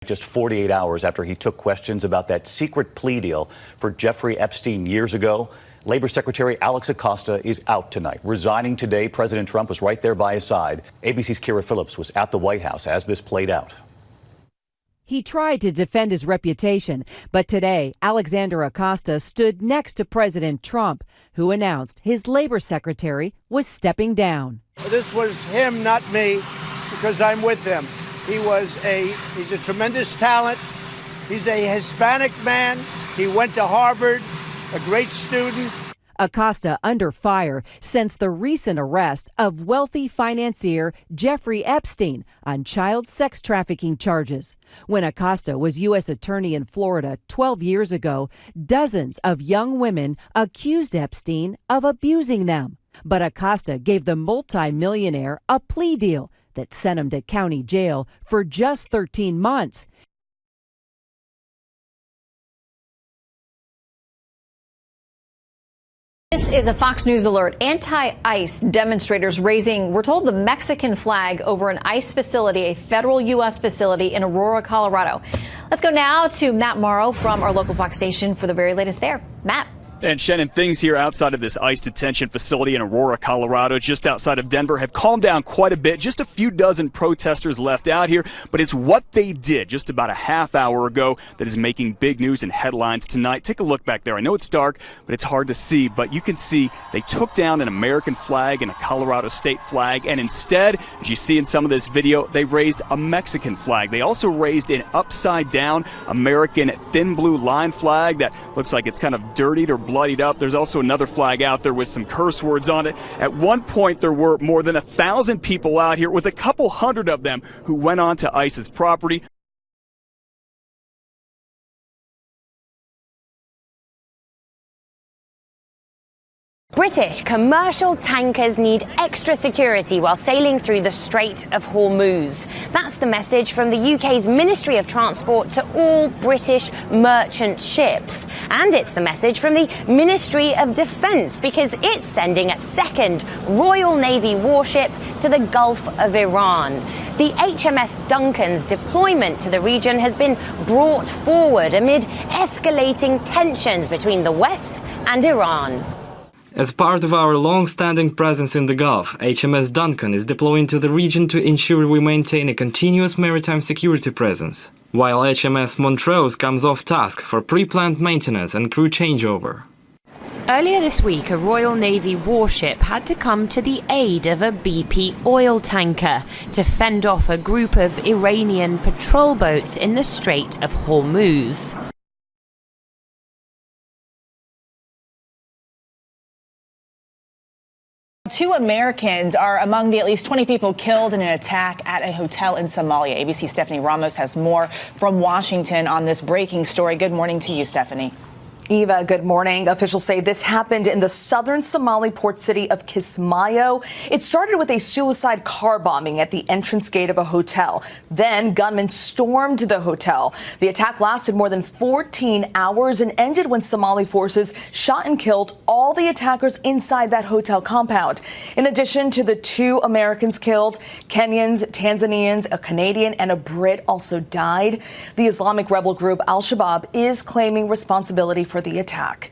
Just 48 hours after he took questions about that secret plea deal for Jeffrey Epstein years ago, Labor Secretary Alex Acosta is out tonight. Resigning today, President Trump was right there by his side. ABC's Kira Phillips was at the White House as this played out. He tried to defend his reputation, but today, Alexander Acosta stood next to President Trump, who announced his labor secretary was stepping down. This was him, not me, because I'm with him. He's a tremendous talent. He's a Hispanic man. He went to Harvard, a great student. Acosta under fire since the recent arrest of wealthy financier Jeffrey Epstein on child sex trafficking charges. When Acosta was U.S. Attorney in Florida 12 years ago, dozens of young women accused Epstein of abusing them. But Acosta gave the multimillionaire a plea deal that sent him to county jail for just 13 months. This is a Fox News alert. Anti-ICE demonstrators raising, we're told, the Mexican flag over an ICE facility, a federal U.S. facility in Aurora, Colorado. Let's go now to Matt Morrow from our local Fox station for the very latest there. Matt. And Shannon, things here outside of this ICE detention facility in Aurora, Colorado, just outside of Denver, have calmed down quite a bit. Just a few dozen protesters left out here, but it's what they did just about a half hour ago that is making big news and headlines tonight. Take a look back there. I know it's dark, but it's hard to see, but you can see they took down an American flag and a Colorado state flag, and instead, as you see in some of this video, they raised a Mexican flag. They also raised an upside down American thin blue line flag that looks like it's kind of dirtied or bloodied up. There's also another flag out there with some curse words on it. At one point, there were more than 1,000 people out here. It was a couple hundred of them who went onto ICE's property. British commercial tankers need extra security while sailing through the Strait of Hormuz. That's the message from the UK's Ministry of Transport to all British merchant ships. And it's the message from the Ministry of Defence, because it's sending a second Royal Navy warship to the Gulf of Iran. The HMS Duncan's deployment to the region has been brought forward amid escalating tensions between the West and Iran. As part of our long-standing presence in the Gulf, HMS Duncan is deploying to the region to ensure we maintain a continuous maritime security presence, while HMS Montrose comes off task for pre-planned maintenance and crew changeover. Earlier this week, a Royal Navy warship had to come to the aid of a BP oil tanker to fend off a group of Iranian patrol boats in the Strait of Hormuz. Two Americans are among the at least 20 people killed in an attack at a hotel in Somalia. ABC's Stephanie Ramos has more from Washington on this breaking story. Good morning to you, Stephanie. Eva, good morning. Officials say this happened in the southern Somali port city of Kismayo. It started with a suicide car bombing at the entrance gate of a hotel. Then gunmen stormed the hotel. The attack lasted more than 14 hours and ended when Somali forces shot and killed all the attackers inside that hotel compound. In addition to the two Americans killed, Kenyans, Tanzanians, a Canadian, and a Brit also died. The Islamic rebel group Al-Shabaab is claiming responsibility for the attack.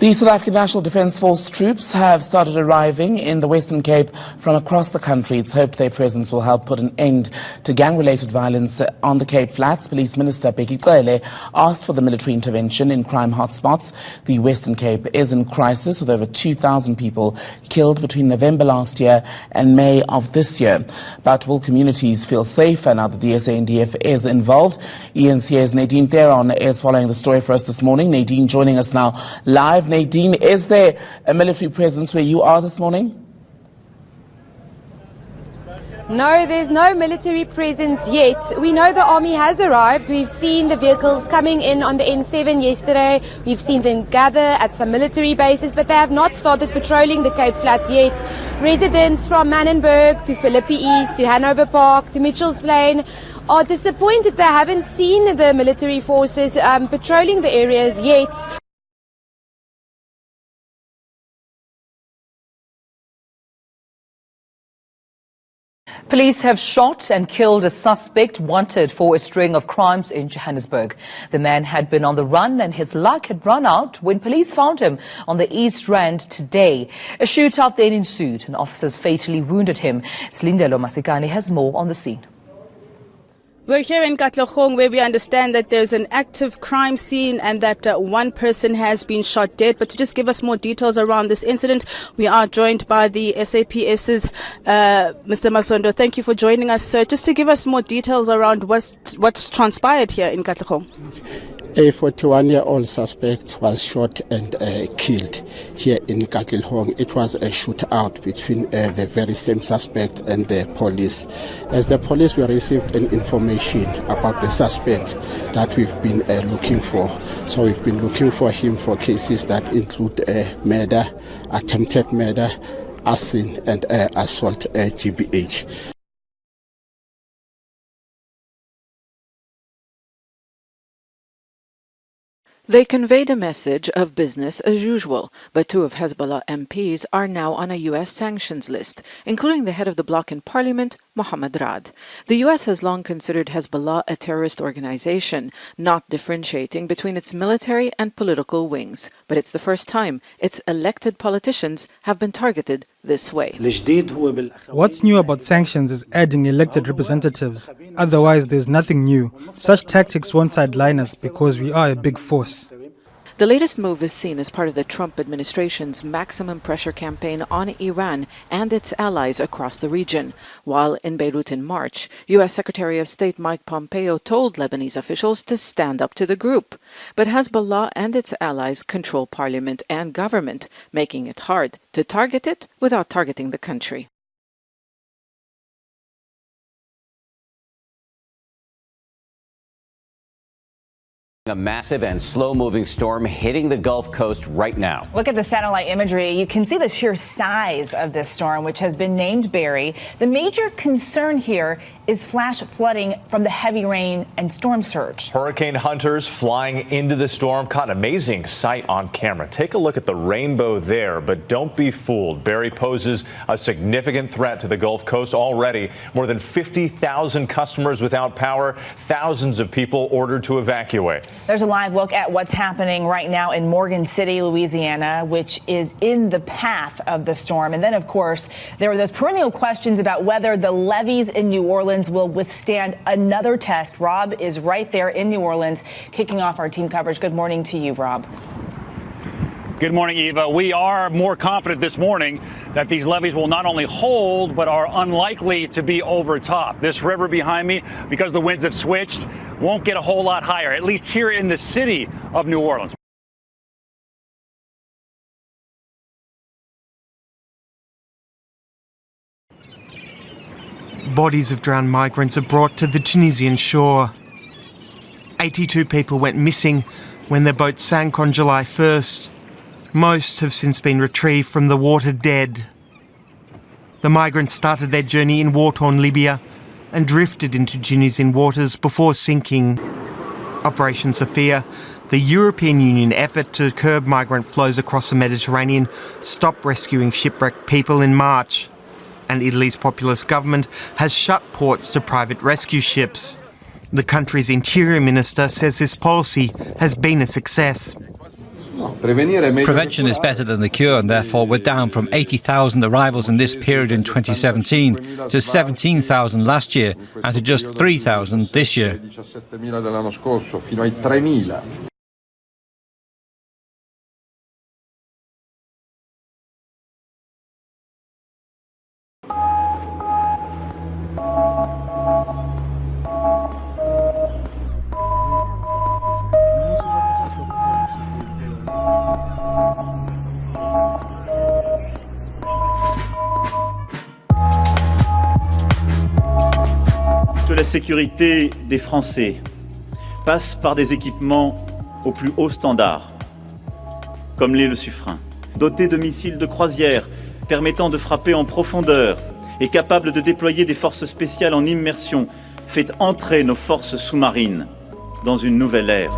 The South African National Defence Force troops have started arriving in the Western Cape from across the country. It's hoped their presence will help put an end to gang-related violence on the Cape Flats. Police Minister Bheki Cele asked for the military intervention in crime hotspots. The Western Cape is in crisis, with over 2,000 people killed between November last year and May of this year. But will communities feel safer now that the SANDF is involved? eNCA's Nadine Theron is following the story for us this morning. Nadine joining us now live. Nadine, is there a military presence where you are this morning? No, there's no military presence yet. We know the army has arrived. We've seen the vehicles coming in on the N7 yesterday. We've seen them gather at some military bases, but they have not started patrolling the Cape Flats yet. Residents from Manenberg to Philippi East to Hanover Park to Mitchell's Plain are disappointed they haven't seen the military forces patrolling the areas yet. Police have shot and killed a suspect wanted for a string of crimes in Johannesburg. The man had been on the run and his luck had run out when police found him on the East Rand today. A shootout then ensued and officers fatally wounded him. Slindelo Masikane has more on the scene. We're here in Katlehong, where we understand that there's an active crime scene and that one person has been shot dead. But to just give us more details around this incident, we are joined by the SAPS's Mr. Masondo. Thank you for joining us, sir. Just to give us more details around what's transpired here in Katlehong. A 41-year-old suspect was shot and killed here in Katlehong. It was a shootout between the very same suspect and the police. As the police, we received an information about the suspect that we've been looking for. So we've been looking for him for cases that include murder, attempted murder, arson, and assault GBH. They conveyed a message of business as usual, but two of Hezbollah MPs are now on a U.S. sanctions list, including the head of the bloc in Parliament, Mohammed Rad. The U.S. has long considered Hezbollah a terrorist organization, not differentiating between its military and political wings. But it's the first time its elected politicians have been targeted this way. What's new about sanctions is adding elected representatives. Otherwise, there's nothing new. Such tactics won't sideline us because we are a big force. The latest move is seen as part of the Trump administration's maximum pressure campaign on Iran and its allies across the region. While in Beirut in March, U.S. Secretary of State Mike Pompeo told Lebanese officials to stand up to the group. But Hezbollah and its allies control parliament and government, making it hard to target it without targeting the country. A massive and slow-moving storm hitting the Gulf Coast right now. Look at the satellite imagery. You can see the sheer size of this storm, which has been named Barry. The major concern here is flash flooding from the heavy rain and storm surge. Hurricane hunters flying into the storm caught an amazing sight on camera. Take a look at the rainbow there, but don't be fooled. Barry poses a significant threat to the Gulf Coast already. More than 50,000 customers without power, thousands of people ordered to evacuate. There's a live look at what's happening right now in Morgan City, Louisiana, which is in the path of the storm. And then, of course, there are those perennial questions about whether the levees in New Orleans will withstand another test. Rob is right there in New Orleans, kicking off our team coverage. Good morning to you, Rob. Good morning, Eva. We are more confident this morning that these levees will not only hold, but are unlikely to be overtopped. This river behind me, because the winds have switched, won't get a whole lot higher, at least here in the city of New Orleans. Bodies of drowned migrants are brought to the Tunisian shore. 82 people went missing when their boat sank on July 1st. Most have since been retrieved from the water dead. The migrants started their journey in war-torn Libya and drifted into Tunisian waters before sinking. Operation Sophia, the European Union effort to curb migrant flows across the Mediterranean, stopped rescuing shipwrecked people in March. And Italy's populist government has shut ports to private rescue ships. The country's interior minister says this policy has been a success. Prevention is better than the cure, and therefore we're down from 80,000 arrivals in this period in 2017 to 17,000 last year and to just 3,000 this year. La sécurité des Français passe par des équipements au plus haut standard, comme l'est le Suffren, doté de missiles de croisière permettant de frapper en profondeur et capable de déployer des forces spéciales en immersion, fait entrer nos forces sous-marines dans une nouvelle ère.